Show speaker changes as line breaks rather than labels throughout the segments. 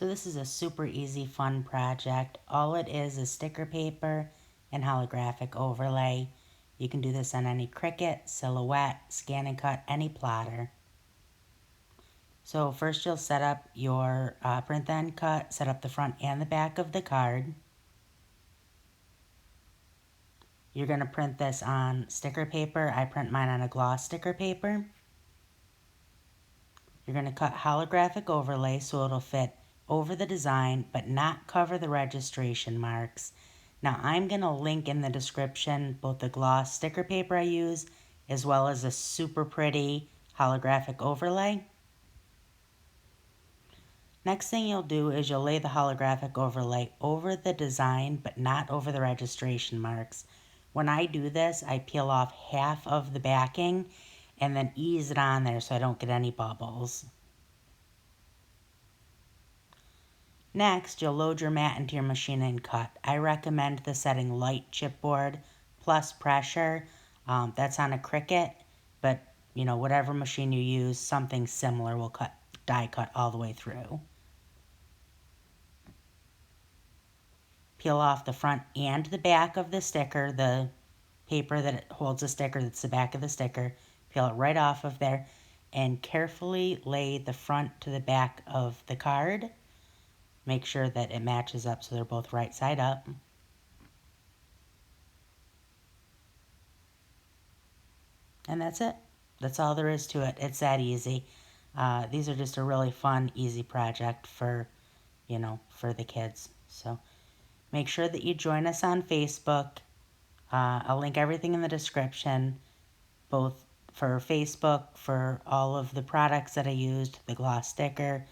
So this is a super easy, fun project. All it is sticker paper and holographic overlay. You can do this on any Cricut, Silhouette, Scan and Cut, any plotter. So first you'll set up your print then cut, set up the front and the back of the card. You're going to print this on sticker paper. I print mine on a gloss sticker paper. You're going to cut holographic overlay so it'll fit over the design but not cover the registration marks. Now I'm going to link in the description both the gloss sticker paper I use as well as a super pretty holographic overlay. Next thing you'll do is you'll lay the holographic overlay over the design but not over the registration marks. When I do this, I peel off half of the backing and then ease it on there so I don't get any bubbles. Next, you'll load your mat into your machine and cut. I recommend the setting light chipboard plus pressure. That's on a Cricut, but whatever machine you use, something similar will die cut all the way through. Peel off the front and the back of the sticker, the paper that holds the sticker, that's the back of the sticker. Peel it right off of there and carefully lay the front to the back of the card. Make sure that it matches up so they're both right side up. And that's it. That's all there is to it. It's that easy. These are just a really fun, easy project for, for the kids. So make sure that you join us on Facebook. I'll link everything in the description, both for Facebook, for all of the products that I used, the gloss sticker,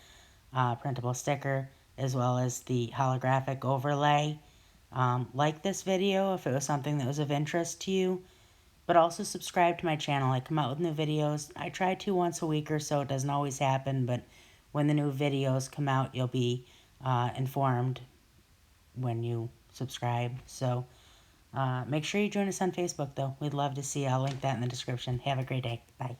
printable sticker, as well as the holographic overlay. Like this video if it was something that was of interest to you, but also subscribe to my channel. I come out with new videos. I try to once a week or so. It doesn't always happen, but when the new videos come out, you'll be informed when you subscribe. So make sure you join us on Facebook, though. We'd love to see you. I'll link that in the description. Have a great day. Bye.